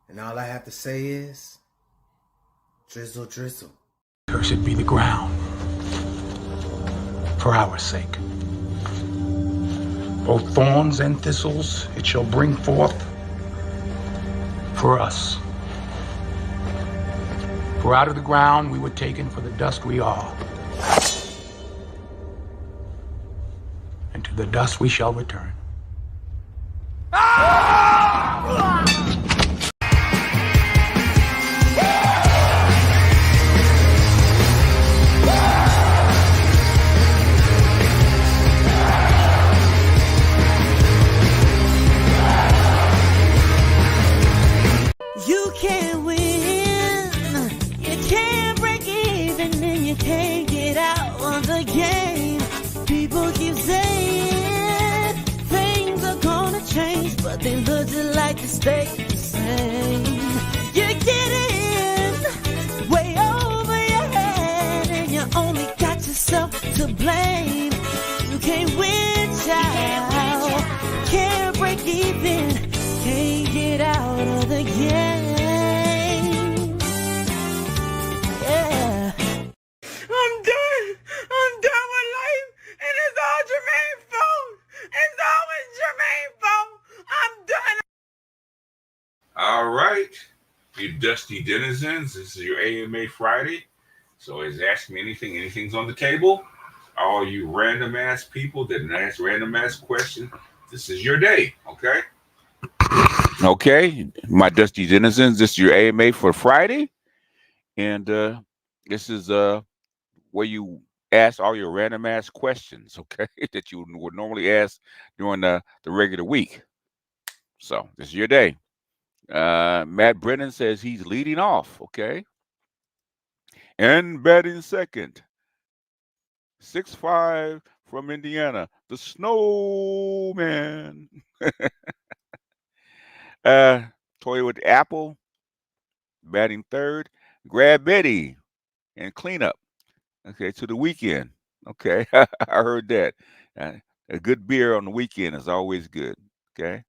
And all I have to say is, drizzle, drizzle. Cursed be the ground, for our sake. Both thorns and thistles it shall bring forth for us. For out of the ground we were taken, for the dust we are. And to the dust we shall return. You can't win, you can't break even, and you can't get out of the game. People keep saying things are gonna change, but they look just like they stay the same. You're getting way over your head, and you only got yourself to blame. You can't win, child, can't break even, can't get out of the game. Yeah. I'm done with life, and it's all Jermaine's fault. It's always Jermaine's fault. I'm done. All right, you dusty denizens, this is your AMA Friday. So it's Ask Me Anything, anything's on the table. All you random ass people that ask random ass questions, this is your day, okay? Okay, my dusty denizens, this is your AMA for Friday. And this is where you ask all your random ass questions, okay, that you would normally ask during the regular week. So this is your day. Matt Brennan says he's leading off, okay? And batting second, 6'5" from Indiana, the Snowman. Toyota Apple batting third, Grab Betty and cleanup. Okay, to the weekend. Okay, I heard that. A good beer on the weekend is always good. Okay.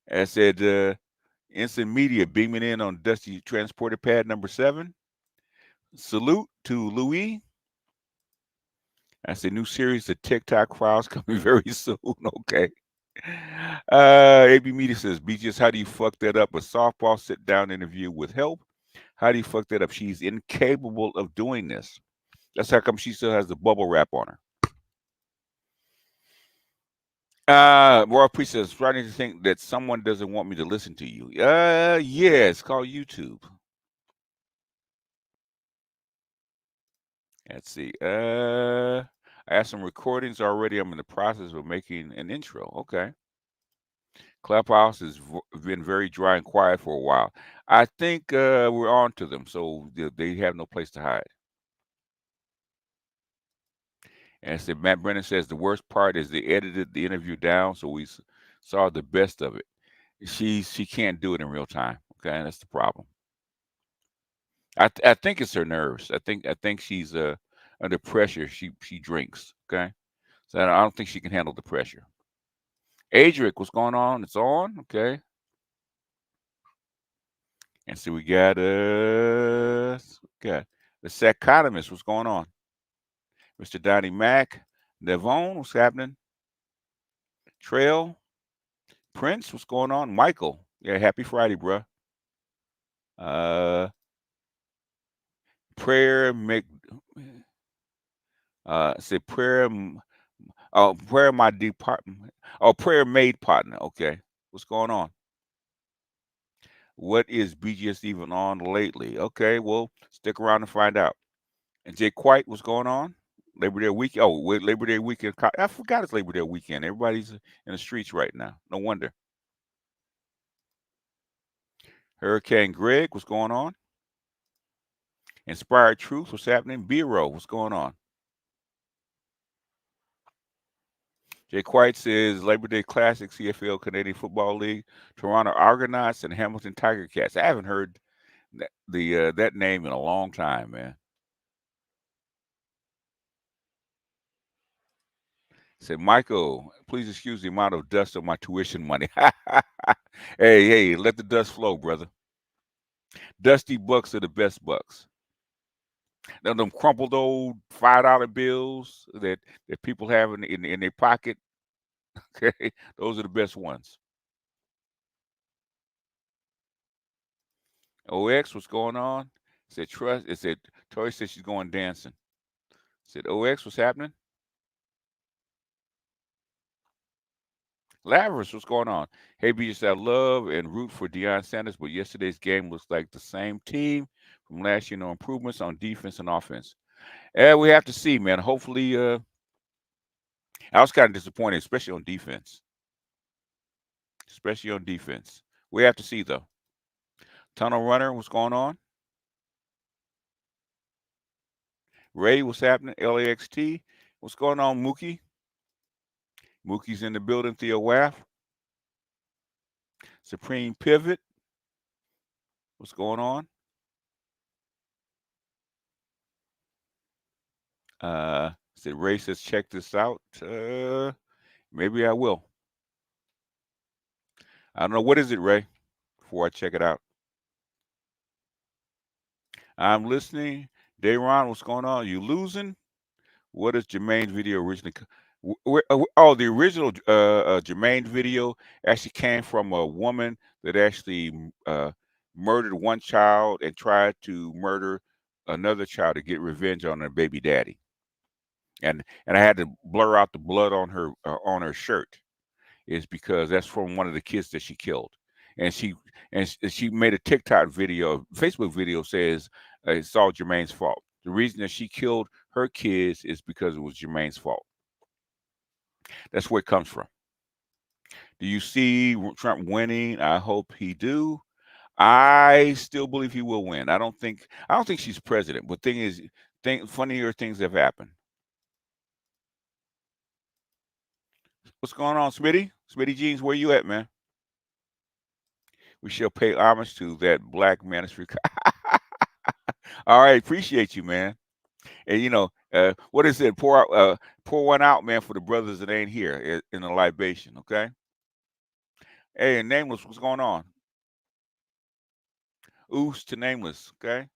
I said, Instant Media beaming in on Dusty Transporter Pad number 7. Salute to Louis. I said, new series of TikTok files coming very soon. Okay. AB Media says, Beaches, how do you fuck that up? A softball sit-down interview with help? How do you fuck that up? She's incapable of doing this. That's how come she still has the bubble wrap on her. Royal Priest says, starting to think that someone doesn't want me to listen to you. Yeah, it's called YouTube. Let's see. I have some recordings already. I'm in the process of making an intro. Okay. Clubhouse has been very dry and quiet for a while. I think we're on to them, so they have no place to hide. And so Matt Brennan says the worst part is they edited the interview down, so we saw the best of it. She can't do it in real time. Okay, that's the problem. I think it's her nerves. I think she's under pressure. She drinks. Okay, so I don't think she can handle the pressure. Adric, what's going on? It's on. Okay, and so we got the Sacotomist. What's going on? Mr. Donnie Mack, Devon, what's happening? Trail, Prince, what's going on? Michael, yeah, happy Friday, bruh. Uh, prayer make say prayer. Oh, prayer my department. Oh, prayer made partner. Okay, what's going on? What is BGS even on lately? Okay, well, stick around and find out. And Jay White, what's going on? Labor Day week. Oh, Labor Day weekend. I forgot it's Labor Day weekend. Everybody's in the streets right now. No wonder. Hurricane Greg, what's going on? Inspired Truth, what's happening? B-Roll, what's going on? Jay White says Labor Day Classic, CFL Canadian Football League, Toronto Argonauts, and Hamilton Tiger Cats. I haven't heard that name in a long time, man. Said Michael, please excuse the amount of dust on my tuition money. Hey, let the dust flow, brother. Dusty bucks are the best bucks. Now them crumpled old $5 bills that people have in their pocket. Okay, those are the best ones. OX, what's going on? Said trust. It said Tori said she's going dancing. Said OX, what's happening? Lavis, what's going on? Hey, BJ, I love and root for Deion Sanders, but yesterday's game looks like the same team from last year. No improvements on defense and offense. We have to see, man. Hopefully, I was kind of disappointed, especially on defense. Especially on defense. We have to see though. Tunnel Runner, what's going on? Ray, what's happening? LAXT, what's going on? Mookie, Mookie's in the building. Theo Waff, Supreme Pivot, what's going on? Said Ray says check this out. Maybe I will. I don't know, what is it, Ray? Before I check it out, I'm listening. Dayron, what's going on? You losing? What is Jermaine's video originally? Oh, the original Jermaine video actually came from a woman that actually murdered one child and tried to murder another child to get revenge on her baby daddy. And I had to blur out the blood on her shirt, is because that's from one of the kids that she killed. And she made a TikTok video, Facebook video says it's all Jermaine's fault. The reason that she killed her kids is because it was Jermaine's fault. That's where it comes from. Do you see Trump winning? I hope he do. I still believe he will win. I don't think she's president. But thing is, funnier things have happened. What's going on, Smitty? Smitty Jeans, where you at, man? We shall pay homage to that black ministry. All right, appreciate you, man. And what is it? Pour one out, man, for the brothers that ain't here in the libation. Okay. Hey, and Nameless, what's going on? Oos to Nameless. Okay.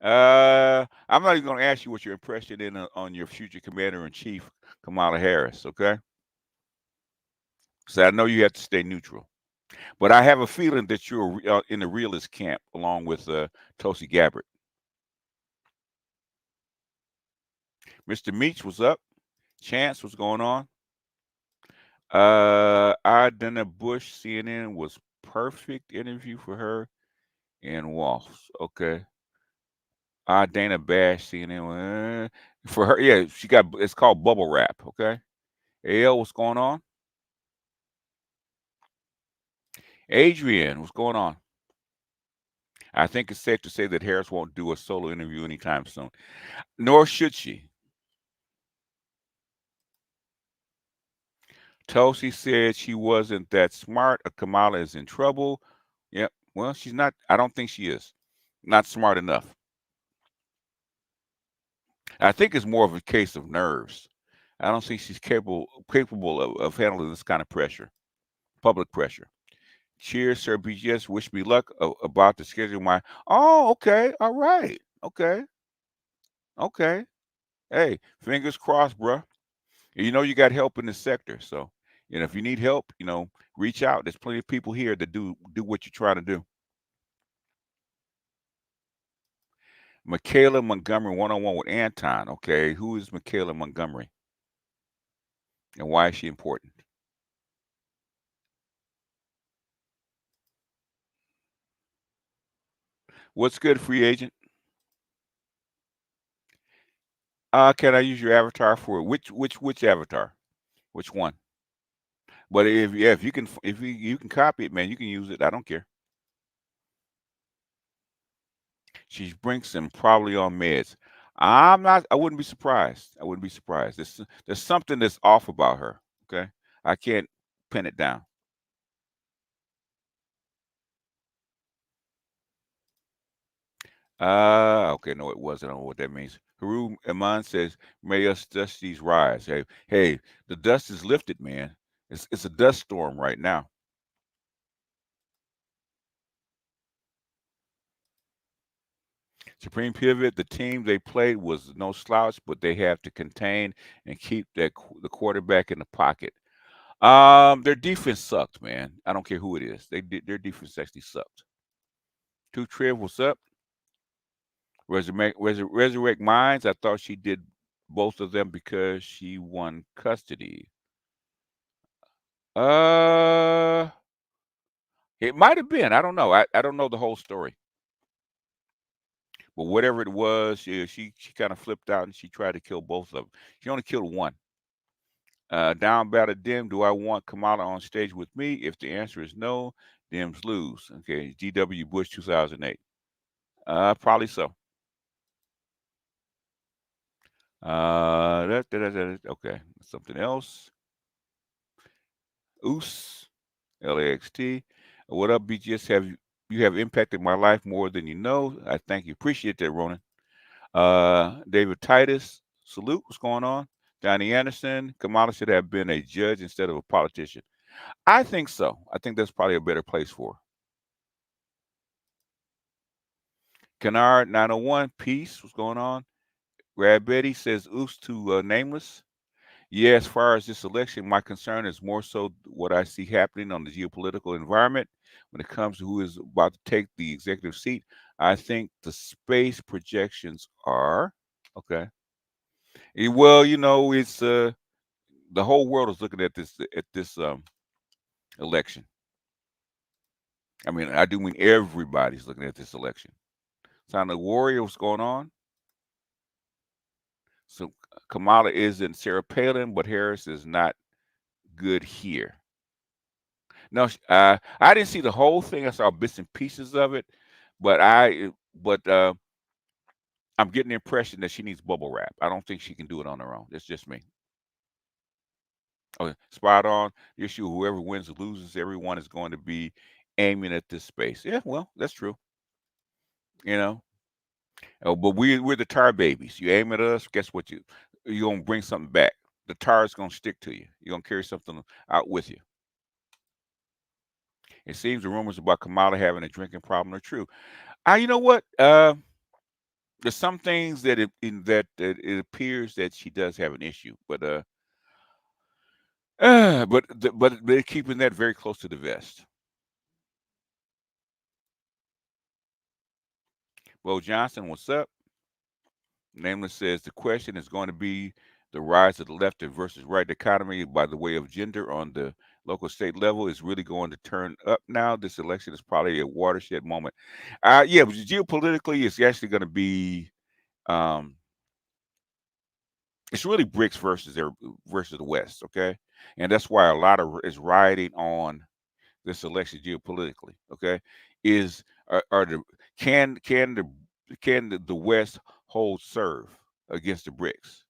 I'm not even going to ask you what your impression is on your future commander in chief, Kamala Harris. Okay. So I know you have to stay neutral, but I have a feeling that you're in the realist camp along with Tulsi Gabbard. Mr. Meach, what's up? Chance, what's going on? Dana Bush, CNN was perfect interview for her and Walsh. Okay. Dana Bash, CNN for her. Yeah, it's called bubble wrap. Okay. AL, what's going on? Adrian, what's going on? I think it's safe to say that Harris won't do a solo interview anytime soon, nor should she. Tulsi said she wasn't that smart. Kamala is in trouble. Yep. Well, she's not. I don't think she is. Not smart enough. I think it's more of a case of nerves. I don't think she's capable of handling this kind of pressure, public pressure. Cheers, Sir BGS. Wish me luck about the schedule. My okay, all right, okay. Hey, fingers crossed, bruh. You know you got help in this sector, so if you need help, reach out. There's plenty of people here that do what you're trying to do. Michaela Montgomery, one-on-one with Anton. Okay, who is Michaela Montgomery, and why is she important? What's good, free agent? Can I use your avatar for which avatar? Which one? But if you can you can copy it, man, you can use it. I don't care. She's Brinkson, probably on meds. I'm not. I wouldn't be surprised. I wouldn't be surprised. There's something that's off about her. Okay, I can't pin it down. Okay, no, it wasn't. I don't know what that means. Haru Iman says, "May us dusties rise." Hey, the dust is lifted, man. It's a dust storm right now. Supreme Pivot, the team they played was no slouch, but they have to contain and keep the quarterback in the pocket. Their defense sucked, man. I don't care who it is. Their defense actually sucked. Two Trev, what's up? Resurrect Minds. I thought she did both of them because she won custody. Uh, it might have been. I don't know. I don't know the whole story. But whatever it was, she kind of flipped out and she tried to kill both of them. She only killed one. Down battle Dim, do I want Kamala on stage with me? If the answer is no, Dims lose. Okay, G.W. Bush 2008. Probably so. Okay, something else. Oos, LAXT. What up, BGS? You have impacted my life more than you know. I thank you. Appreciate that, Ronan. David Titus, salute. What's going on? Johnny Anderson, Kamala should have been a judge instead of a politician. I think so. I think that's probably a better place for her. Kennard 901, peace. What's going on? Rad Betty says, oops to Nameless. Yeah, as far as this election, my concern is more so what I see happening on the geopolitical environment when it comes to who is about to take the executive seat. I think the space projections are okay. Well, it's the whole world is looking at this election. I mean, I do mean everybody's looking at this election. Sound like Warrior, what's going on? So Kamala isn't Sarah Palin, but Harris is not good here. No, I didn't see the whole thing. I saw bits and pieces of it, but I'm getting the impression that she needs bubble wrap. I don't think she can do it on her own. It's just me. Okay, spot on. The issue: whoever wins or loses, everyone is going to be aiming at this space. Yeah, well, that's true. You know, but we're the tar babies. You aim at us, guess what? You're gonna bring something back. The tar is gonna stick to you. You're gonna carry something out with you. It seems the rumors about Kamala having a drinking problem are true. You know what? There's some things that it appears that she does have an issue, but they're keeping that very close to the vest. Bo Johnson, what's up? Nameless says the question is going to be the rise of the left versus right economy by the way of gender on the local state level is really going to turn up now. This election is probably a watershed moment. Yeah, but geopolitically, it's actually going to be it's really BRICS versus the West, okay, and that's why a lot of is riding on this election geopolitically. Okay, is are the can the West hold serve against the BRICS,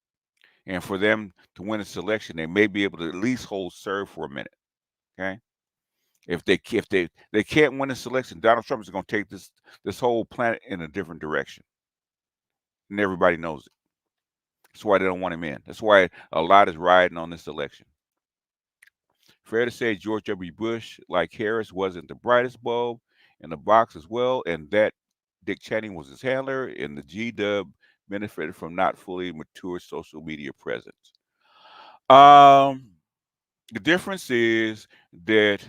and for them to win this election, they may be able to at least hold serve for a minute. Okay, If they can't win this election, Donald Trump is going to take this whole planet in a different direction, and everybody knows it. That's why they don't want him in. That's why a lot is riding on this election. Fair to say George W. Bush, like Harris, wasn't the brightest bulb in the box as well, and that Dick Cheney was his handler, and the G-Dub benefited from not fully mature social media presence. The difference is that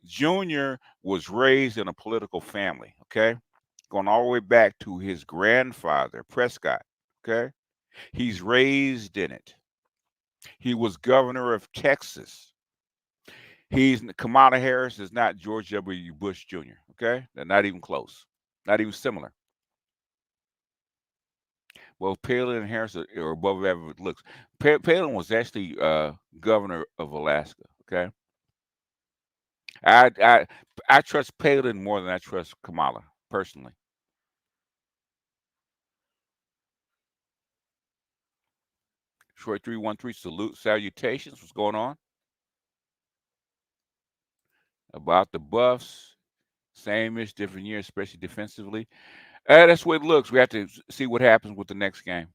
Junior was raised in a political family, okay? Going all the way back to his grandfather, Prescott, okay? He's raised in it. He was governor of Texas. Kamala Harris is not George W. Bush Jr., okay? They're not even close, not even similar. Well, Palin and Harris are above average looks. Palin was actually governor of Alaska, okay? I trust Palin more than I trust Kamala, personally. Detroit 313, salutations. What's going on? About the Buffs, same-ish, different year, especially defensively. That's what it looks. We have to see what happens with the next game.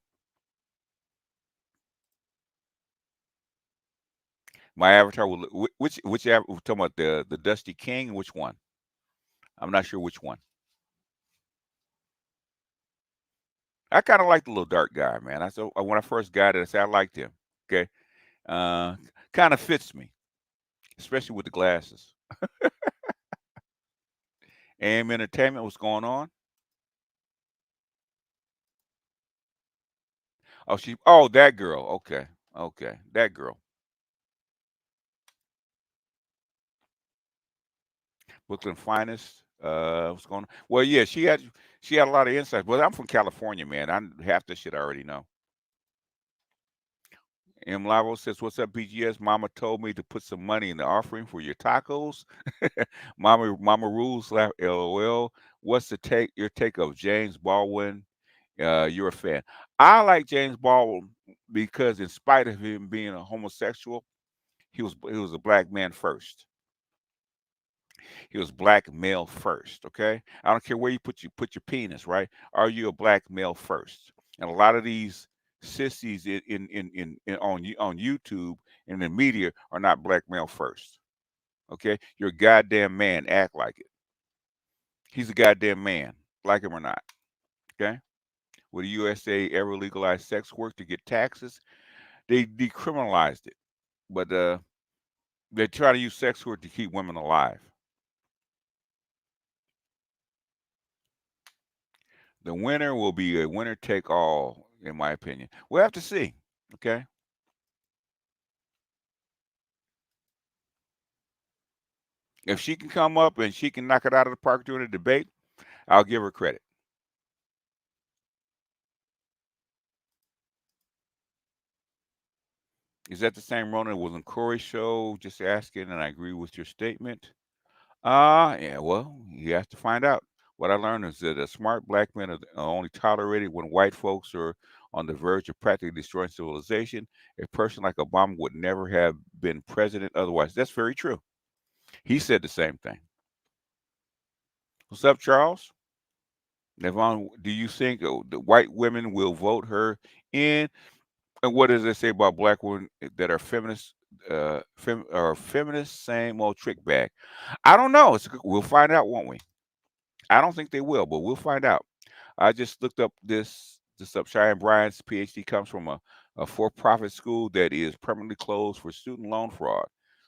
My avatar will which we're talking about the Dusty King. Which one? I'm not sure which one. I kind of like the little dark guy, man. When I first got it, I said I liked him. Okay, kind of fits me, especially with the glasses. AM Entertainment, what's going on? Oh, that girl. Okay, that girl. Brooklyn Finest. What's going on? Well, yeah, she had a lot of insights. But I'm from California, man. Half the shit I already know. M. Lavo says, "What's up, BGS? Mama told me to put some money in the offering for your tacos." Mama rules. LOL. What's your take of James Baldwin? You're a fan. I like James Baldwin because, in spite of him being a homosexual, he was a black man first. He was black male first. Okay, I don't care where you put your penis. Right? Are you a black male first? And a lot of these sissies on YouTube and the media are not black male first. Okay, you're a goddamn man. Act like it. He's a goddamn man, like him or not. Okay. Would the USA ever legalize sex work to get taxes? They decriminalized it, but they try to use sex work to keep women alive. The winner will be a winner take all, in my opinion. We'll have to see. Okay. If she can come up and she can knock it out of the park during the debate, I'll give her credit. Is that the same Rona that was on Corey's show? Just asking, and I agree with your statement. Yeah, well, you have to find out. What I learned is that smart black men are only tolerated when white folks are on the verge of practically destroying civilization. A person like Obama would never have been president otherwise. That's very true. He said the same thing. What's up, Charles? Nevon, do you think the white women will vote her in? And what does it say about black women that are feminists? Are feminists, same old trick bag? I don't know. We'll find out, won't we? I don't think they will, but we'll find out. I just looked up this up. Cheyenne Bryant's PhD comes from a for-profit school that is permanently closed for student loan fraud.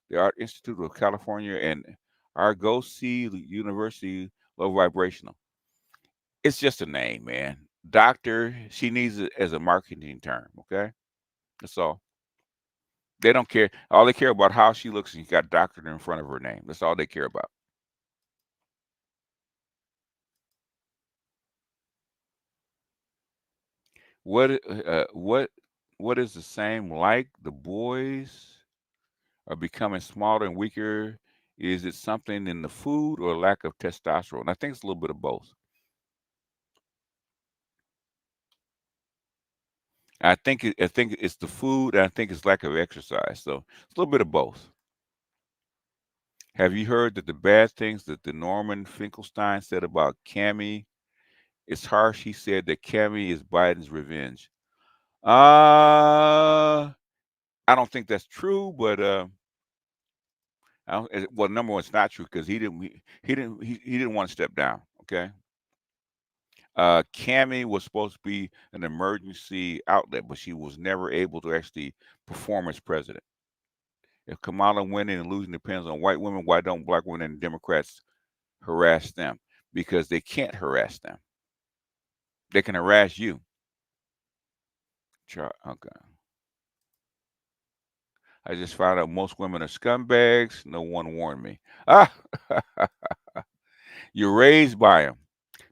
The Art Institute of California and Argosy University Low Vibrational. It's just a name, man. Doctor, she needs it as a marketing term, okay? That's all. They don't care. All they care about how she looks and she got doctor in front of her name. That's all they care about. What is the same like? The boys are becoming smaller and weaker. Is it something in the food or lack of testosterone? I think it's a little bit of both. I think it's the food, and I think it's lack of exercise. So it's a little bit of both. Have you heard that the bad things that the Norman Finkelstein said about Cammie? It's harsh. He said that Cammie is Biden's revenge. I don't think that's true, but well, number one, it's not true because he didn't want to step down. Okay, Cammie was supposed to be an emergency outlet, but she was never able to actually perform as president. If Kamala winning and losing depends on white women, why don't black women and Democrats harass them? Because they can't harass them. They can harass you. Okay. I just found out most women are scumbags. No one warned me. Ah, you're raised by them.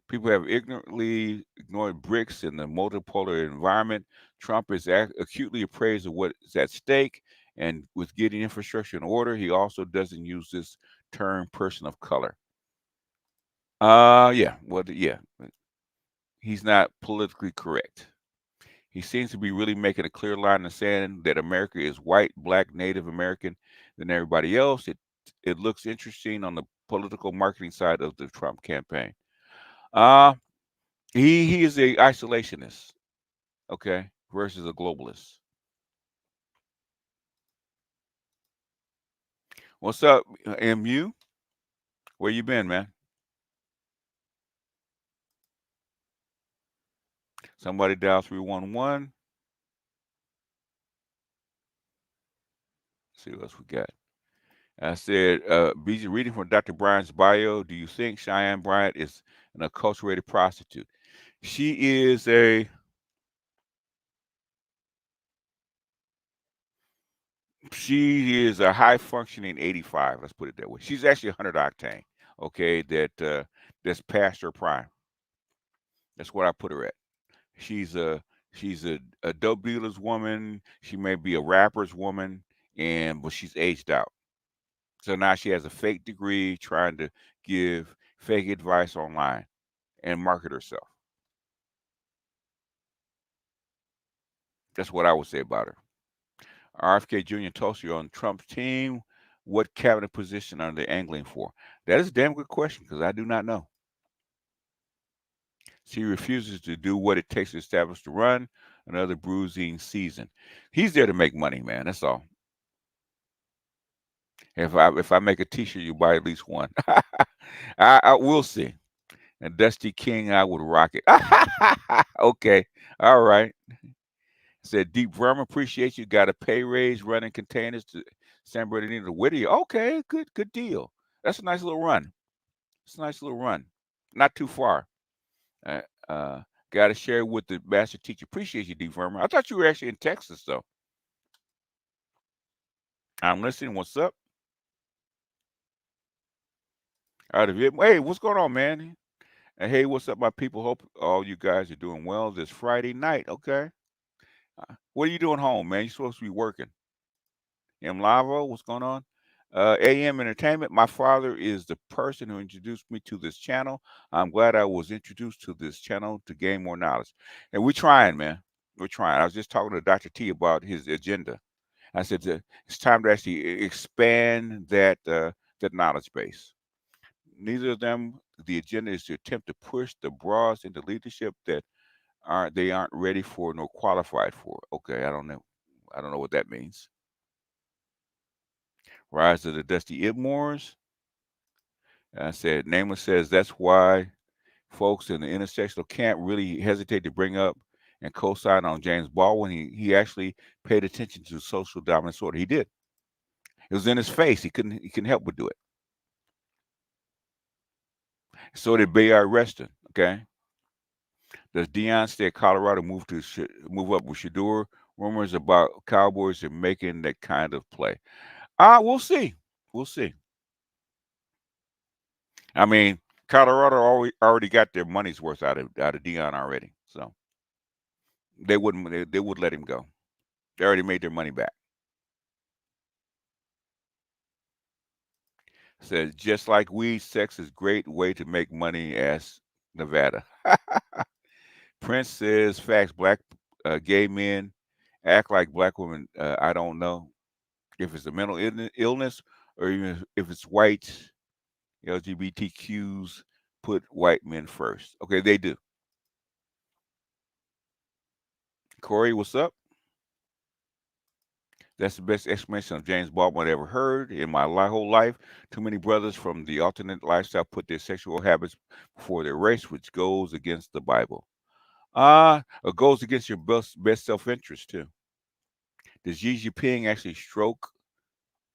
People have ignorantly ignored BRICS in the multipolar environment. Trump is acutely appraised of what is at stake, and with getting infrastructure in order, he also doesn't use this term "person of color." Yeah, well, yeah, he's not politically correct. He seems to be really making a clear line in the sand that America is white, black, Native American than everybody else. It looks interesting on the political marketing side of the Trump campaign. Uh he is a isolationist, okay, versus a globalist. What's up, MU? Where you been, man? Somebody dial 311. See what else we got. I said, BG, reading from Dr. Bryant's bio, do you think Cheyenne Bryant is an acculturated prostitute? She is a high functioning 85. Let's put it that way. She's actually 100 octane. Okay, that's past her prime. That's what I put her at. She's a dope dealer's woman. She may be a rapper's woman, but she's aged out. So now she has a fake degree, trying to give fake advice online and market herself. That's what I would say about her. RFK Jr. Tulsi on Trump's team. What cabinet position are they angling for? That is a damn good question because I do not know. She refuses to do what it takes to establish the run. Another bruising season. He's there to make money, man. That's all. If I make a T-shirt, you buy at least one. I will see. And Dusty King, I would rock it. Okay, all right. Said Deep Verma, appreciate you. Got a pay raise running containers to San Bernardino to Whittier. Okay, good deal. That's a nice little run. It's a nice little run. Not too far. Uh, got to share with the master teacher. Appreciate you, Deep Verma. I thought you were actually in Texas, though. I'm listening. What's up? Out of it. Hey, what's going on, man? And hey, what's up, my people? Hope all you guys are doing well this Friday night. Okay. What are you doing home, man? You're supposed to be working. M Lavo, what's going on? AM Entertainment. My father is the person who introduced me to this channel. I'm glad I was introduced to this channel to gain more knowledge. And we're trying, man. We're trying. I was just talking to Dr. T about his agenda. I said it's time to actually expand that knowledge base. Neither of them, the agenda is to attempt to push the broads into leadership that aren't ready for nor qualified for. Okay, I don't know. I don't know what that means. Rise of the Dusty Idmores. I said, Nameless says that's why folks in the intersectional can't really hesitate to bring up and co-sign on James Baldwin. He actually paid attention to social dominance order. He did. It was in his face. He couldn't help but do it. So did Bayard Reston. Okay. Does Deion stay at Colorado, move up with Shador? Rumors about Cowboys are making that kind of play. We'll see. We'll see. I mean, Colorado already got their money's worth out of Deion already, so they would let him go. They already made their money back. Says just like weed, sex is great way to make money. As Nevada. Prince says facts. Black gay men act like black women. I don't know if it's a mental illness or even if it's whites, LGBTQs put white men first. Okay, they do. Corey, what's up? That's the best explanation of James Baldwin I ever heard in my whole life. Too many brothers from the alternate lifestyle put their sexual habits before their race, which goes against the Bible. It goes against your best self-interest too. Does Xi Jinping actually stroke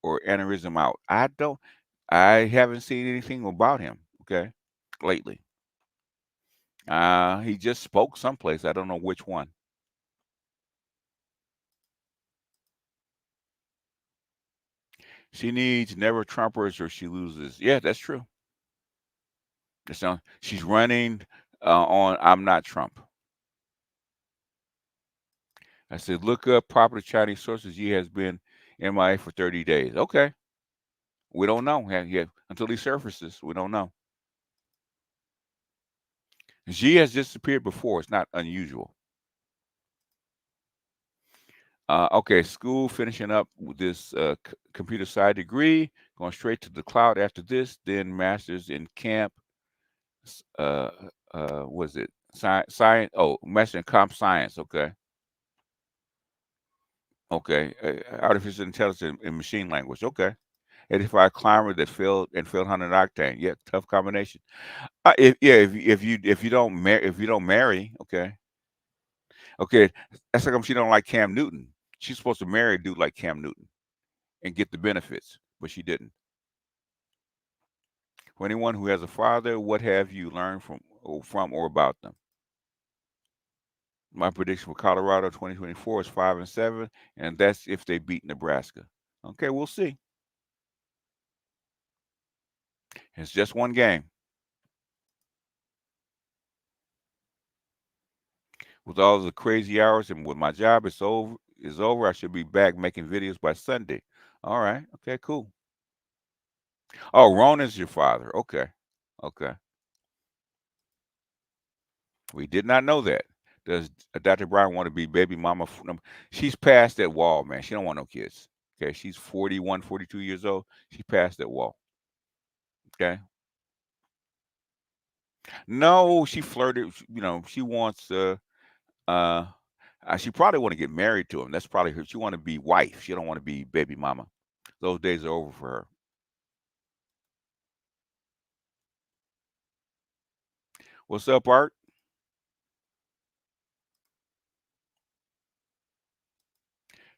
or aneurysm out? I haven't seen anything about him, okay, lately. He just spoke someplace. I don't know which one. She needs never Trumpers or she loses. Yeah, that's true. She's running on I'm not Trump. I said, look up popular Chinese sources. He has been MIA for 30 days. Okay. We don't know. Yeah, until he surfaces, we don't know. Xi has disappeared before. It's not unusual. Okay, school finishing up with this computer sci degree, going straight to the cloud after this, then master's in camp. Uh, what is it? Science. Oh, master in comp science. Okay. Okay. Artificial intelligence and machine language. Okay. 85 climber that failed 100 octane. Yeah, tough combination. If you don't marry, okay. Okay, that's like she don't like Cam Newton. She's supposed to marry a dude like Cam Newton and get the benefits, but she didn't. For anyone who has a father, what have you learned from or about them? My prediction for Colorado 2024 is 5-7, and that's if they beat Nebraska. Okay, we'll see. It's just one game. With all the crazy hours and with my job is over, I should be back making videos by Sunday. All right. Okay, cool. Oh, Ronan's your father. Okay. Okay. We did not know that. Does Dr. Brown want to be baby mama? She's past that wall, man. She don't want no kids. Okay. She's 41, 42 years old. She passed that wall. Okay. No, she flirted. She wants uh she probably want to get married to him. That's probably her. She want to be wife. She don't want to be baby mama. Those days are over for her. What's up, Art?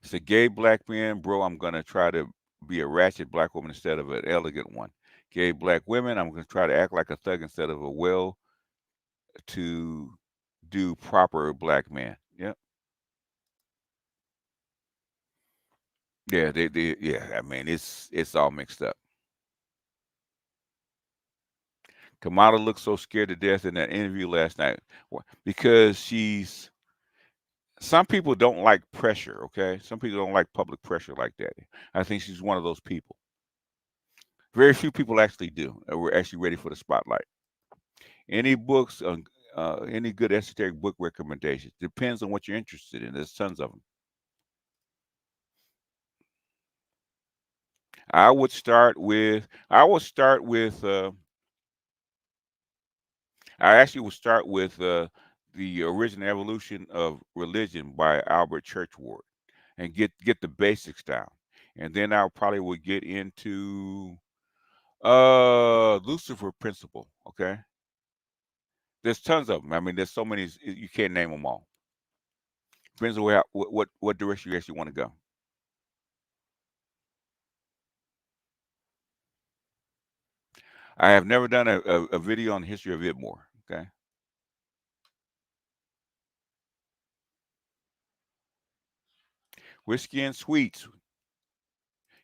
It's a gay black man, bro. I'm gonna try to be a ratchet black woman instead of an elegant one. Gay black women, I'm gonna try to act like a thug instead of a well to do proper black man. Yep. Yeah, yeah, I mean it's all mixed up. Kamala looked so scared to death in that interview last night. Because some people don't like pressure, okay? Some people don't like public pressure like that. I think she's one of those people. Very few people actually do. We're actually ready for the spotlight. Any books, any good esoteric book recommendations? Depends on what you're interested in. There's tons of them. I would start with. I would start with. I actually would start with the Original Evolution of Religion by Albert Churchward, and get the basics down, and then I probably would get into Lucifer Principle. Okay, there's tons of them. I mean, there's so many you can't name them all. Depends on what direction you actually want to go. I have never done a video on the history of Idmore. Okay. Whiskey and Sweets.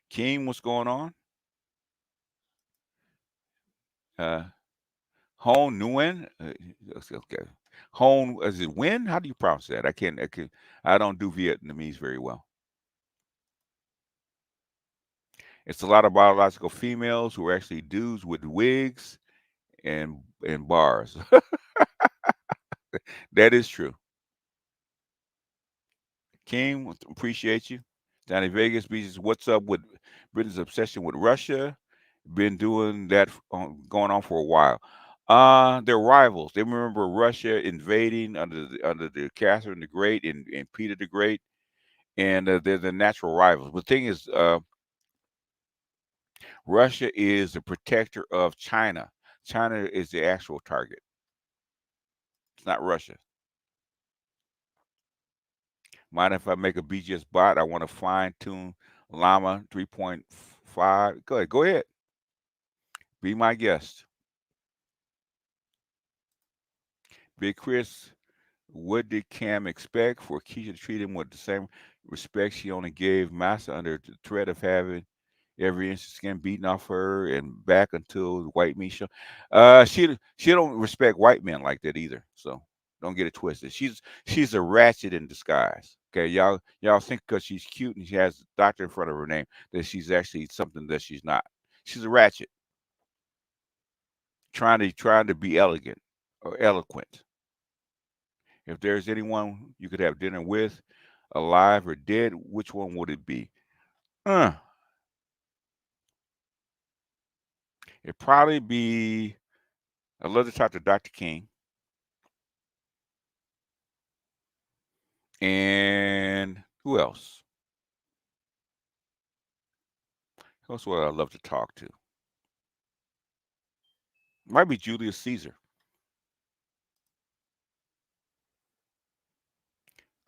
King, what's going on? Uh, Hone Nguyen. Okay. Hone, is it Nguyen? How do you pronounce that? I don't do Vietnamese very well. It's a lot of biological females who are actually dudes with wigs and bars. That is true. King, appreciate you. Down in Vegas Beaches, what's up with Britain's obsession with Russia, been doing that going on for a while. They're rivals. They remember Russia invading under the Catherine the Great and Peter the Great, and they're the natural rivals. But the thing is, Russia is the protector of China. China is the actual target. It's not Russia. Mind if I make a BGS bot? I want to fine tune Llama 3.5. Go ahead. Go ahead. Be my guest. Big Chris, what did Cam expect for Keisha to treat him with the same respect she only gave Massa under the threat of having every inch of skin beaten off her and back until the white meat show? She don't respect white men like that either. So don't get it twisted. She's a ratchet in disguise. Okay, y'all think because she's cute and she has a doctor in front of her name that she's actually something that she's not. She's a ratchet, trying to be elegant or eloquent. If there's anyone you could have dinner with, alive or dead, which one would it be? Uh, it'd probably be. I'd love to talk to Dr. King. And who else? Who else would I love to talk to? Might be Julius Caesar.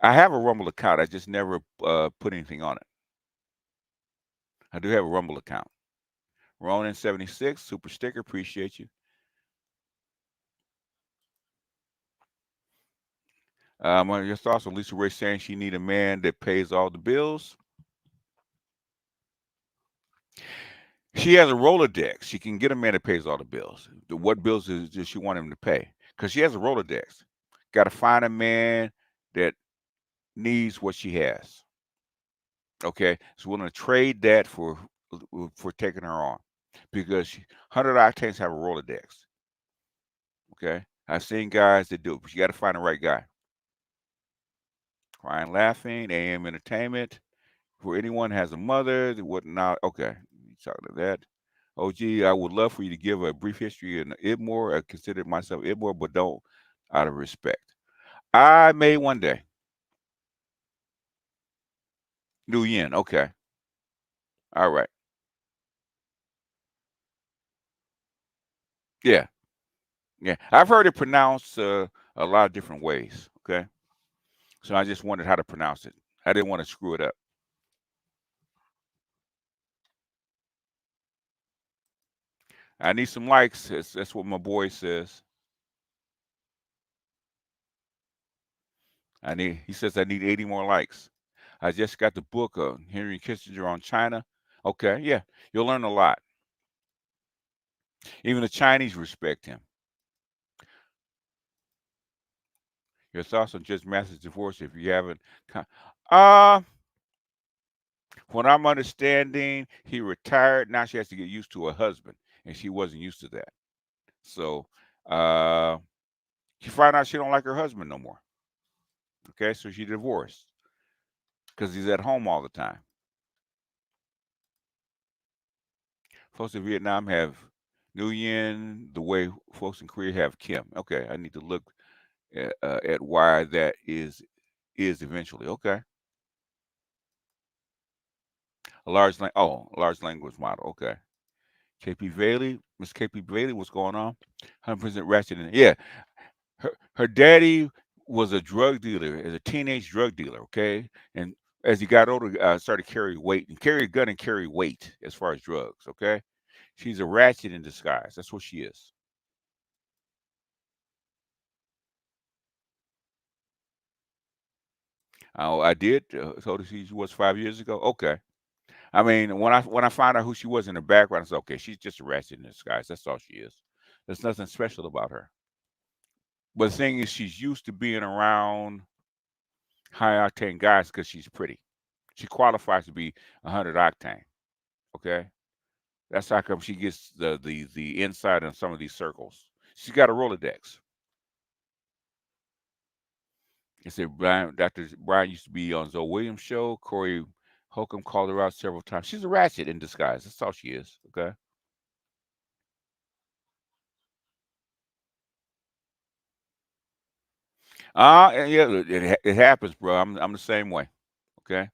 I have a Rumble account. I just never put anything on it. I do have a Rumble account. Ronan76, super sticker. Appreciate you. Your thoughts on Lisa Ray saying she need a man that pays all the bills? She has a Rolodex. She can get a man that pays all the bills. What bills does she want him to pay? Because she has a Rolodex. Got to find a man that needs what she has. Okay, so we're gonna trade that for taking her on, because 100 octanes have a Rolodex. Okay, I've seen guys that do it, but you got to find the right guy. Crying, laughing, AM Entertainment. For anyone has a mother, whatnot. Okay, you talking to that. OG, I would love for you to give a brief history in Idmore. I consider myself Idmore, but don't out of respect. I may one day. New Yen. Okay. All right. Yeah. Yeah. I've heard it pronounced a lot of different ways. Okay. So I just wondered how to pronounce it. I didn't want to screw it up. I need some likes. That's what my boy says. He says I need 80 more likes. I just got the book of Henry Kissinger on China. Okay, yeah, you'll learn a lot. Even the Chinese respect him. Your thoughts on Judge Mathis' divorce? If you haven't, uh, what I'm understanding, he retired. Now she has to get used to her husband, and she wasn't used to that. So, she found out she don't like her husband no more. Okay, so she divorced because he's at home all the time. Folks in Vietnam have Nguyen the way folks in Korea have Kim. Okay, I need to look at why that is eventually. Okay, a large language model. Okay, KP Bailey, Miss KP Bailey, what's going on? 100% ratchet. Yeah, her daddy was a drug dealer, as a teenage drug dealer. Okay, and as he got older, started to carry weight and carry a gun and carry weight as far as drugs. Okay, she's a ratchet in disguise. That's what she is. Oh, I did. Told her she was 5 years ago. Okay. I mean, when I found out who she was in the background, I said, okay, she's just a ratchet in disguise. That's all she is. There's nothing special about her. But the thing is, she's used to being around high octane guys because she's pretty. She qualifies to be 100 octane. Okay, that's how come she gets the inside in some of these circles. She's got a Rolodex. He said Dr. Brian used to be on Zoe Williams' show. Corey Holcomb called her out several times. She's a ratchet in disguise. That's all she is. Okay. Yeah, it happens, bro. I'm the same way. Okay.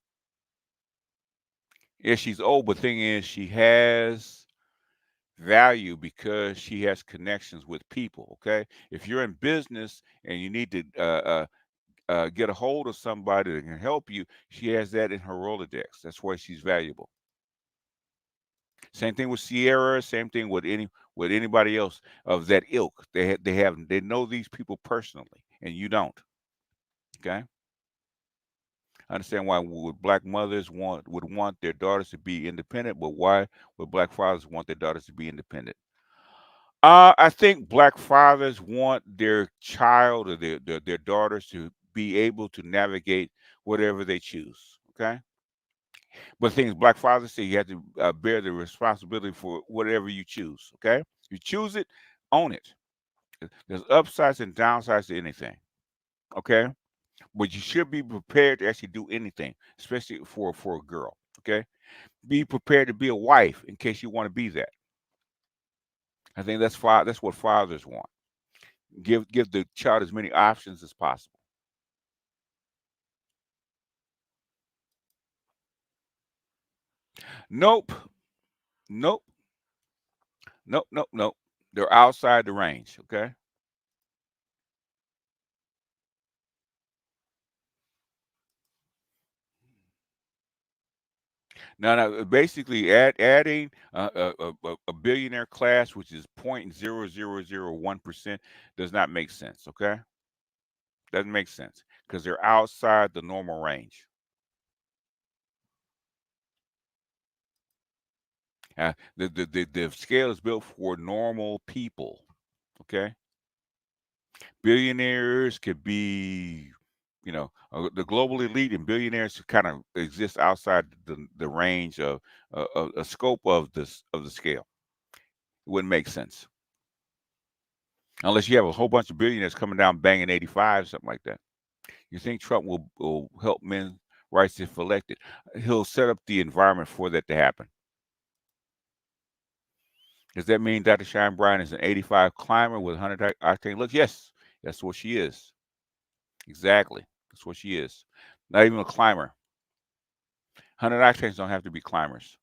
Yeah, she's old, but thing is, she has value because she has connections with people. Okay. If you're in business and you need to get a hold of somebody that can help you, she has that in her Rolodex. That's why she's valuable. Same thing with Sierra. Same thing with anybody else of that ilk. They know these people personally, and you don't. Okay. I understand why would black mothers would want their daughters to be independent, but why would black fathers want their daughters to be independent? I think black fathers want their child or their daughters to be able to navigate whatever they choose. Okay, but things black fathers say you have to bear the responsibility for whatever you choose. Okay, you choose it, own it. There's upsides and downsides to anything. Okay, but you should be prepared to actually do anything, especially for a girl. Okay, be prepared to be a wife in case you want to be that. I think that's what fathers want. Give the child as many options as possible. Nope, nope, nope, nope, nope. They're outside the range. Okay. Now, basically, adding a billionaire class, which is 0.0001%, does not make sense. Okay, doesn't make sense because they're outside the normal range. The scale is built for normal people. Okay, billionaires could be, the global elite and billionaires kind of exist outside the range of a scope of the scale. It wouldn't make sense unless you have a whole bunch of billionaires coming down banging 85, something like that. You think Trump will help men rights if elected? He'll set up the environment for that to happen. Does that mean Dr. Shine Bryan is an 85 climber with 100 octane looks? Yes, that's what she is. Exactly. That's what she is. Not even a climber. 100 octanes don't have to be climbers.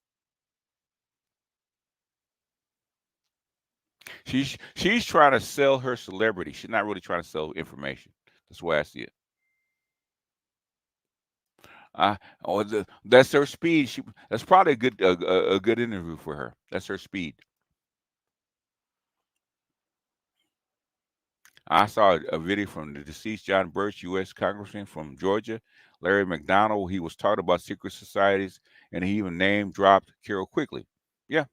She's trying to sell her celebrity. She's not really trying to sell information. That's the way I see it. Uh, that's her speed. That's probably a good interview for her. That's her speed. I saw a video from the deceased John Birch, U.S. Congressman from Georgia, Larry McDonald. He was talking about secret societies, and he even name dropped Carol Quigley. Yeah.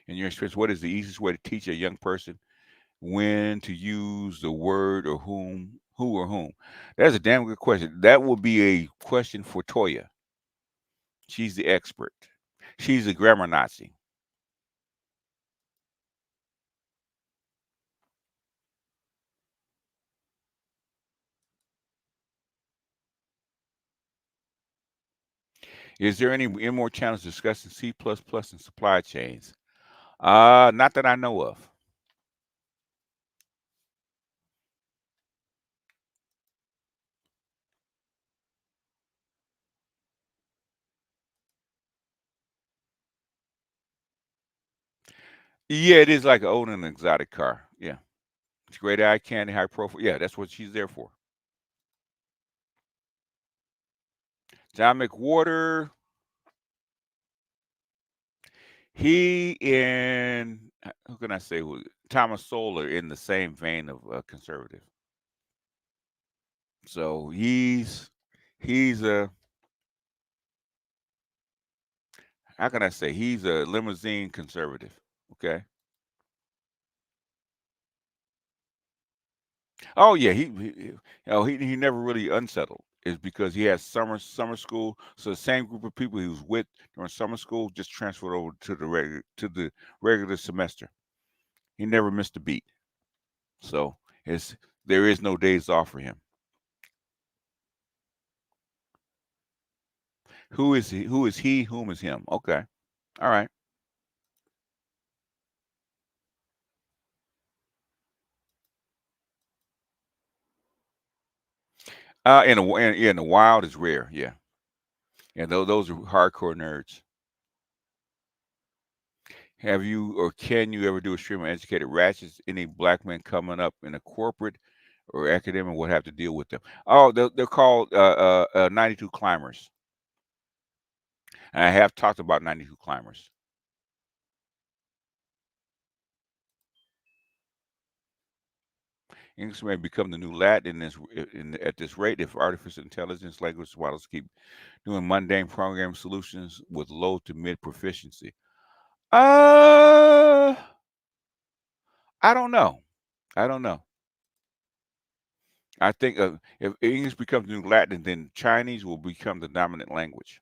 In your experience, what is the easiest way to teach a young person when to use the word or who or whom? That's a damn good question. That would be a question for Toya. She's the expert. She's a grammar Nazi. Is there any more channels discussing C++ and supply chains? Not that I know of. Yeah, it is like owning an exotic car. Yeah. It's great eye candy, high profile. Yeah, that's what she's there for. John McWhorter, he and who can I say? Thomas Sowell in the same vein of conservative. So he's a how can I say? He's a limousine conservative. Okay. Oh yeah, he never really unsettled. Is because he had summer school. So the same group of people he was with during summer school just transferred over to the regular semester. He never missed a beat. So it's there is no days off for him. Who is he? Who is he? Whom is him? Okay. All right. In the wild is rare. Yeah. And those are hardcore nerds. Have you or can you ever do a stream of educated ratchets? Any black men coming up in a corporate or academic would have to deal with them. Oh, they're called 92 climbers. And I have talked about 92 climbers. English may become the new Latin at this rate if artificial intelligence language models keep doing mundane programming solutions with low to mid proficiency. Uh, I don't know. I don't know. I think if English becomes the new Latin, then Chinese will become the dominant language.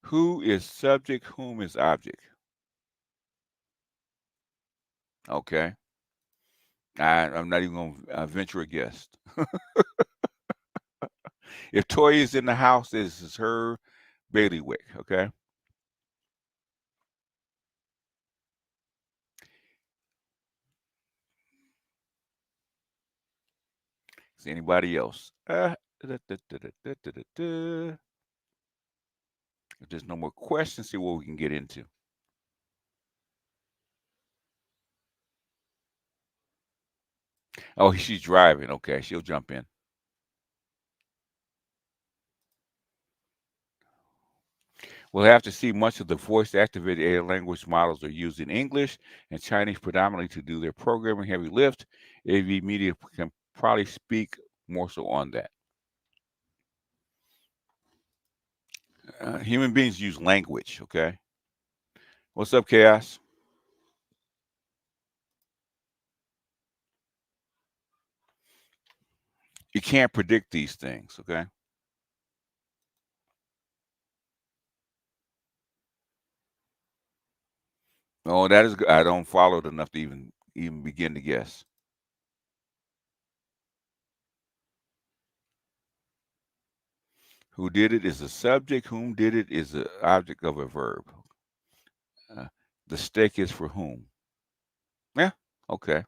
Who is subject? Whom is object? Okay. I'm not even going to venture a guess. If Toy is in the house, this is her bailiwick. Okay. Is anybody else? If there's no more questions, see what we can get into. Oh, she's driving. Okay, she'll jump in. We'll have to see. Much of the voice-activated AI language models are used in English and Chinese predominantly to do their programming heavy lift. AV media can probably speak more so on that. Human beings use language, okay? What's up, Chaos? You can't predict these things, okay? Oh, that is good. I don't follow it enough to even begin to guess. Who did it is a subject. Whom did it is the object of a verb. Uh, the stake is for whom? Yeah, okay.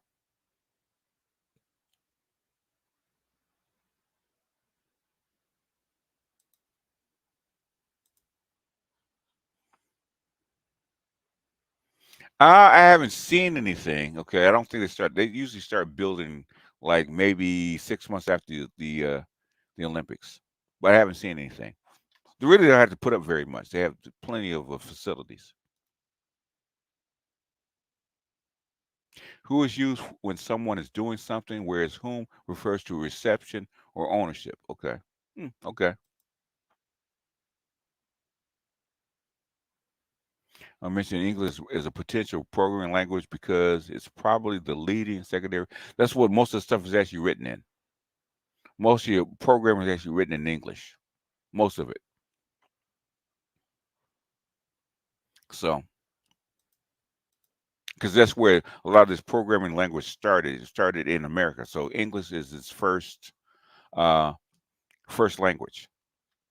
I haven't seen anything. Okay, I don't think they start. They usually start building like maybe 6 months after the Olympics, but I haven't seen anything. They really don't have to put up very much. They have plenty of facilities. Who is used when someone is doing something, whereas whom refers to reception or ownership. Okay. Okay. I mentioned English as a potential programming language because it's probably the leading secondary. That's what most of the stuff is actually written in. Most of your programming is actually written in English. Most of it. So, because that's where a lot of this programming language started. It started in America. So English is its uh, first language.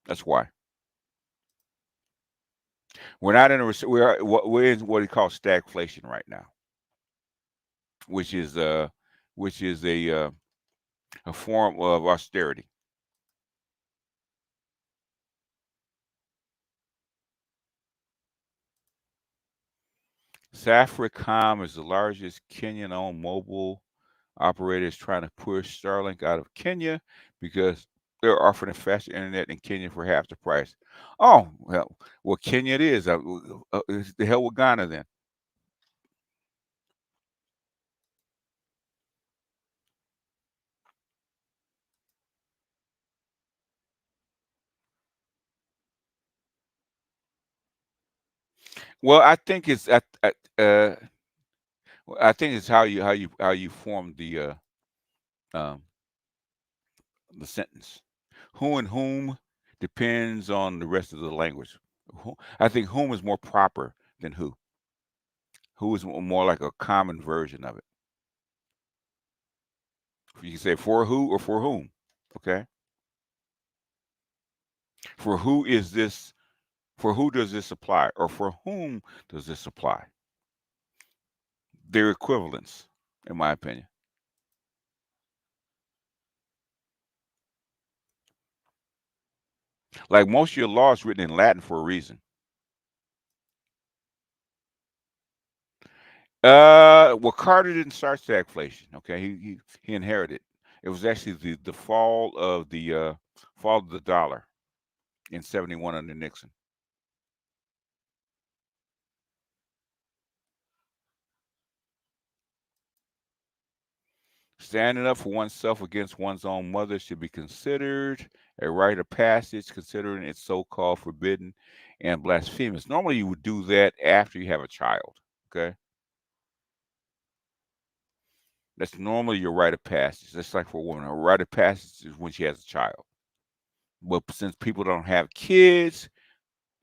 That's why we're not in a we're in what we call stagflation right now, which is uh which is a form of austerity. Safaricom is the largest Kenyan-owned mobile operator is trying to push Starlink out of Kenya because they're offering a faster internet in Kenya for half the price. Oh, well, Kenya it is. The hell with Ghana then. Well, I think it's how you form um, the sentence. Who and whom depends on the rest of the language. I think whom is more proper than who. Who is more like a common version of it. You can say for who or for whom. Okay. For who is this? For who does this apply? Or for whom does this apply? They're equivalents, in my opinion. Like most of your law is written in Latin for a reason. Well, Carter didn't start stagflation. Okay, he inherited. It was actually the fall of the dollar in '71 under Nixon. Standing up for oneself against one's own mother should be considered a rite of passage, considering it's so-called forbidden and blasphemous. Normally, you would do that after you have a child. Okay, that's normally your rite of passage. That's like for a woman. A rite of passage is when she has a child. But since people don't have kids,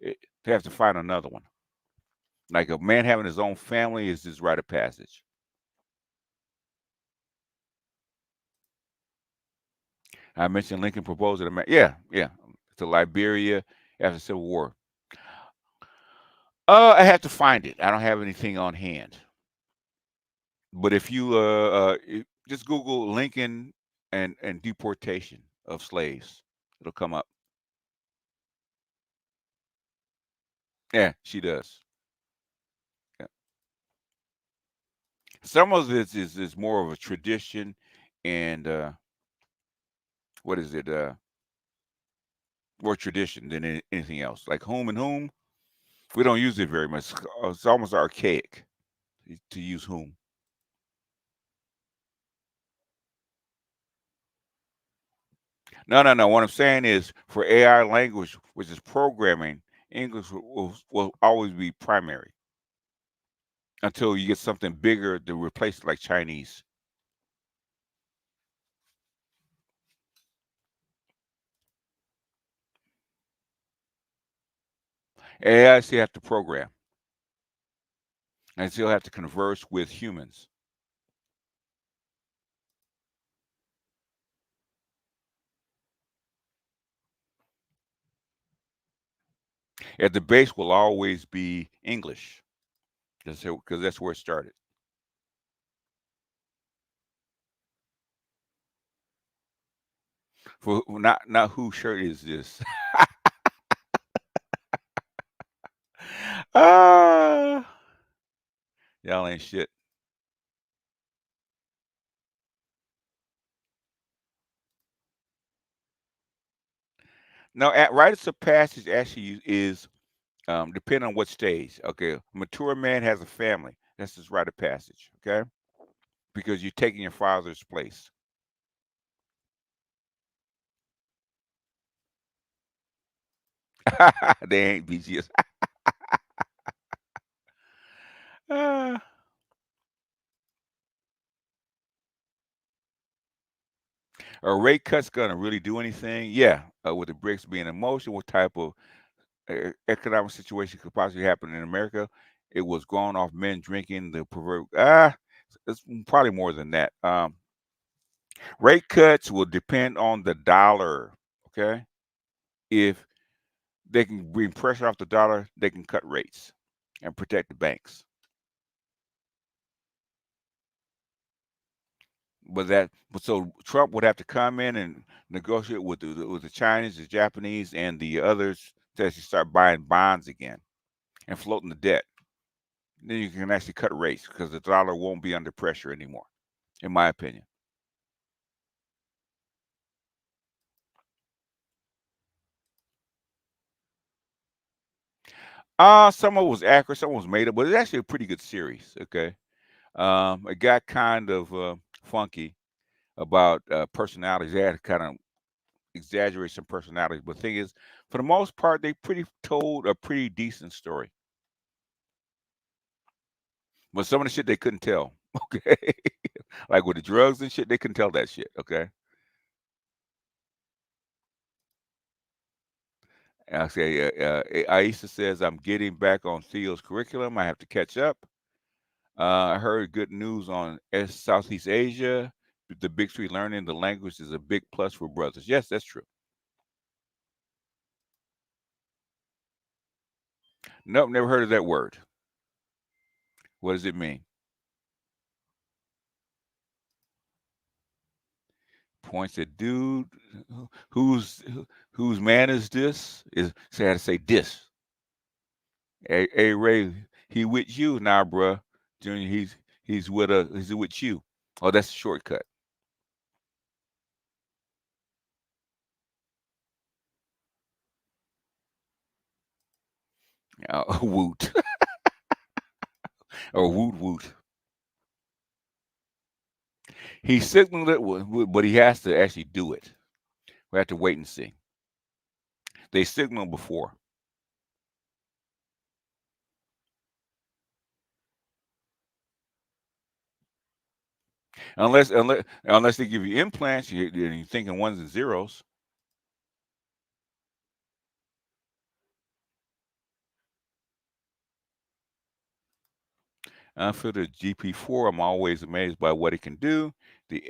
they have to find another one. Like a man having his own family is his rite of passage. I mentioned Lincoln proposed it. Yeah, to Liberia after the Civil War. I have to find it. I don't have anything on hand. But if you just Google Lincoln and deportation of slaves, it'll come up. Yeah, she does. Yeah. Some of this is more of a tradition, and what is it? More tradition than anything else. Like whom and whom, we don't use it very much. It's almost archaic to use whom. No. What I'm saying is for AI language, which is programming, English will always be primary until you get something bigger to replace it, like Chinese. AI still have to program and still have to converse with humans. At the base will always be English because that's where it started. For not whose shirt is this? Ah, y'all ain't shit. No, at rites of passage actually is depending on what stage. Okay, a mature man has a family. That's his rite of passage. Okay, because you're taking your father's place. They ain't BGS. Ah. Are rate cuts gonna really do anything? Yeah, with the BRICS being in motion, what type of economic situation could possibly happen in America? It was going off men drinking the pervert. It's probably more than that. Rate cuts will depend on the dollar. Okay, if they can bring pressure off the dollar, they can cut rates and protect the banks. But so Trump would have to come in and negotiate with the Chinese, the Japanese, and the others to actually start buying bonds again and floating the debt. Then you can actually cut rates because the dollar won't be under pressure anymore, in my opinion. Some of it was accurate, some was made up, but it's actually a pretty good series. Okay, it got kind of funky about personalities. They had to kind of exaggerate some personalities, but the thing is, for the most part, they pretty told a pretty decent story. But some of the shit they couldn't tell. Okay, like with the drugs and shit, they couldn't tell that shit. Okay, and I say, Aisha says I'm getting back on Theo's curriculum. I have to catch up. I heard good news on Southeast Asia the big three. Learning the language is a big plus for brothers. Yes, that's true. Nope, never heard of that word. What does it mean? Points at dude. Whose whose man is this? Is say how to say this. Hey Ray, he with you now, bruh. Junior, he's with he's with you. Oh, that's a shortcut. Woot or woot woot. He signaled it, but he has to actually do it. We have to wait and see. They signaled before, unless they give you implants. You're thinking ones and zeros. Unfiltered GP4. I'm always amazed by what it can do. The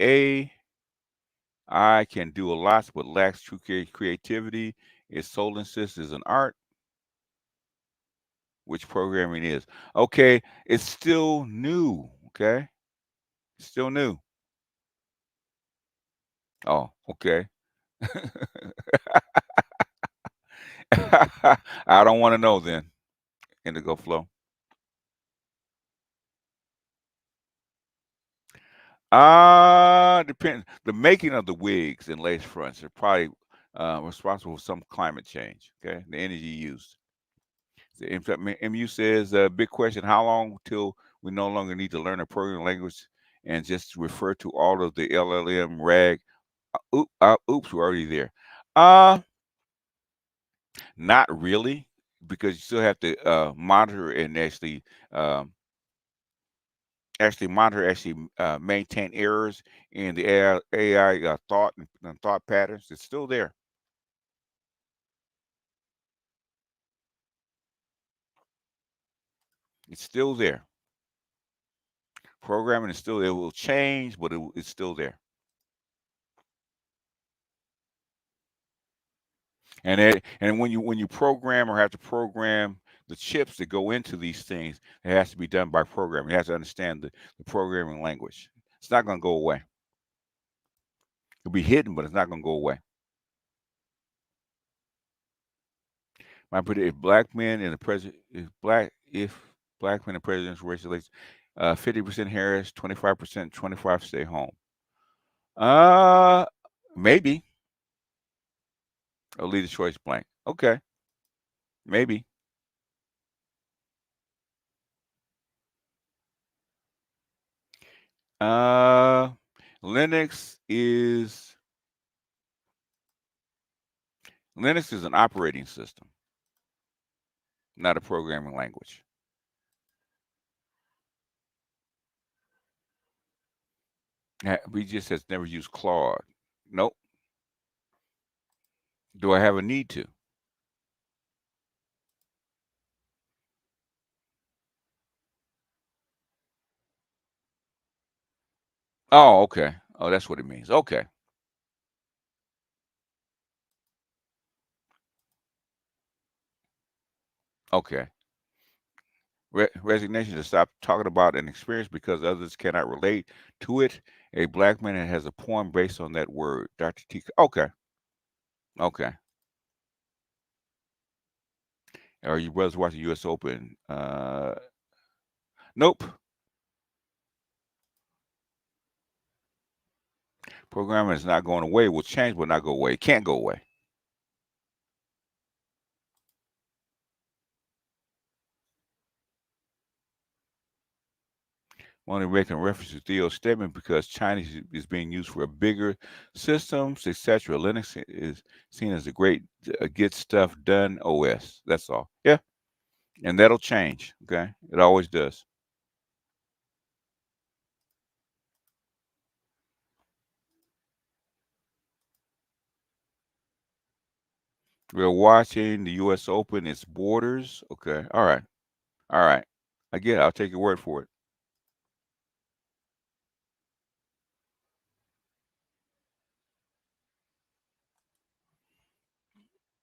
AI can do a lot, but lacks true creativity. Its sole insist is an art, which programming is. Okay, it's still new. Okay, still new. Oh, okay. I don't want to know then. Indigo flow. Depends. The making of the wigs and lace fronts are probably responsible for some climate change. Okay, the energy used. In fact, MU says, big question: how long till we no longer need to learn a programming language and just refer to all of the LLM rag? Oops, we're already there. Uh, Not really, because you still have to monitor and um, actually monitor, maintain errors in the AI thought and thought patterns. It's still there. It's still there. Programming is still. It will change, but it's still there. And when you program or have to program the chips that go into these things, it has to be done by programming. You have to understand the programming language. It's not going to go away. It'll be hidden, but it's not going to go away. My prediction: if black men in the president, if black men in presidential race elections, 50% Harris, 25%, 25 stay home. Uh, Maybe a leader choice blank. Okay, maybe. Uh, Linux is Linux is an operating system, not a programming language. We just has never used Claude. Nope. Do I have a need to? Oh, okay. Oh, that's what it means. Okay. Okay. Resignation to stop talking about an experience because others cannot relate to it. A black man has a poem based on that word. Dr. T. Okay. Okay. Are you brothers watching U.S. Open? Nope. Programming is not going away. It will change, but not go away. It can't go away. Only making reference to Theo's statement because Chinese is being used for bigger systems, etc. Linux is seen as a great get stuff done OS. That's all. Yeah, and that'll change. Okay, it always does. We're watching the U.S. Open. Its borders. Okay. All right. All right. I get it. I'll take your word for it.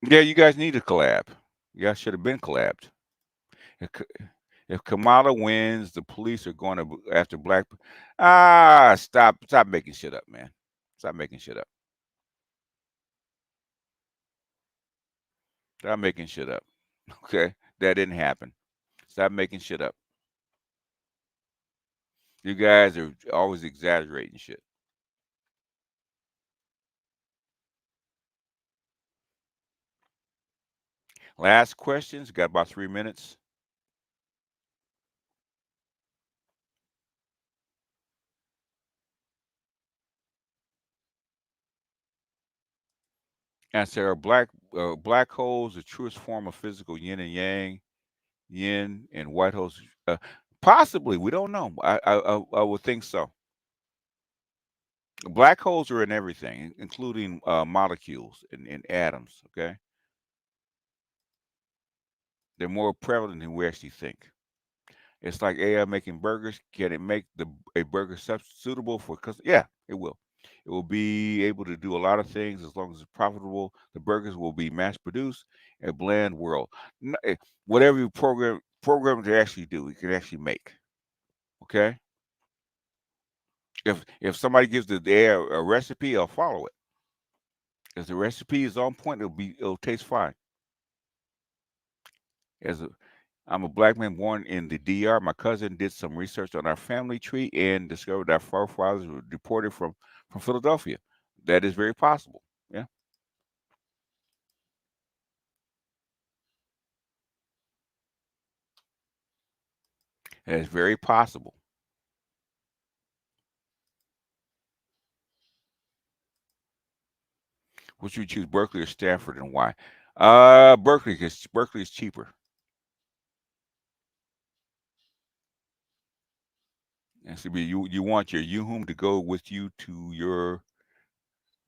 Yeah, you guys need to collab. You guys should have been collabed. If Kamala wins, the police are going to after black. Stop making shit up, man. Stop making shit up. Stop making shit up. Okay, that didn't happen. Stop making shit up. You guys are always exaggerating shit. Last questions. Got about 3 minutes. Answer: Are black holes the truest form of physical yin and yang? Yin and white holes? Possibly. We don't know. I would think so. Black holes are in everything, including molecules and atoms. Okay, they're more prevalent than we actually think. It's like AI making burgers. Can it make a burger suitable for customers? Yeah, it will. It will be able to do a lot of things as long as it's profitable. The burgers will be mass produced in a bland world. Whatever you program to actually do, you can actually make. Okay. If somebody gives the AI a recipe, I'll follow it. If the recipe is on point, it'll taste fine. I'm a black man born in the DR. My cousin did some research on our family tree and discovered our forefathers were deported from Philadelphia. That is very possible. Yeah. That is very possible. Would you choose Berkeley or Stanford, and why? Berkeley, because Berkeley is cheaper. And so you want your Yuhum to go with you to your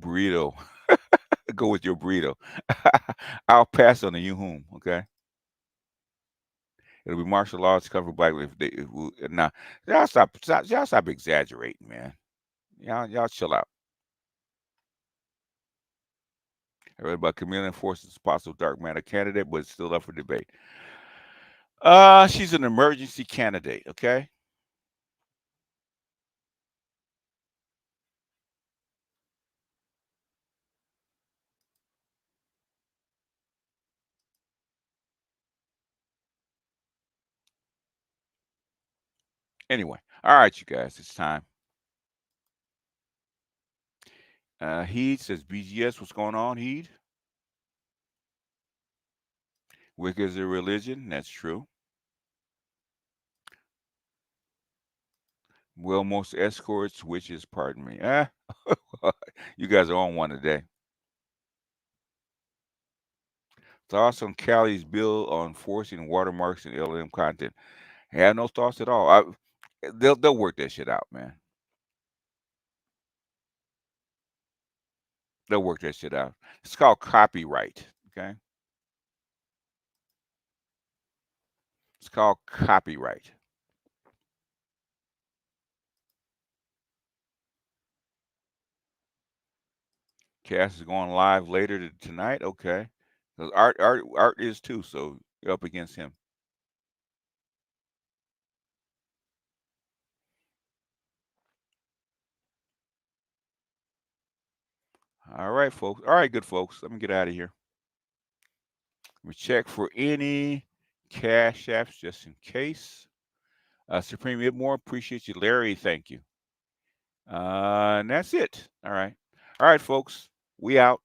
burrito. Go with your burrito. I'll pass on the Yuhum. Okay. It'll be martial arts covered black. Now, y'all stop exaggerating, man. Y'all chill out. I read about Kamala Force's possible dark matter candidate, but it's still up for debate. She's an emergency candidate. Okay. Anyway, all right, you guys, it's time. Heed says BGS. What's going on, Heed? Wicca is a religion. That's true. Well, most escorts, witches, pardon me. You guys are on one today. Thoughts on Cali's bill on forcing watermarks and LLM content? I have no thoughts at all. They'll work that shit out, man. They'll work that shit out. It's called copyright. Okay. It's called copyright. Cass is going live later tonight. Okay. Because Art is too, so you're up against him. All right, folks. All right, good folks. Let me get out of here. We check for any cash apps just in case. Supreme Idmore, appreciate you. Larry, thank you. And that's it. All right. All right, folks. We out.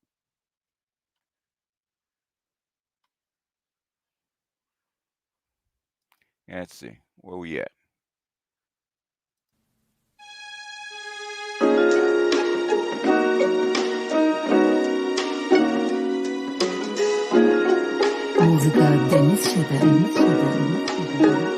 Let's see. Where we at? Muzyka Denis 7.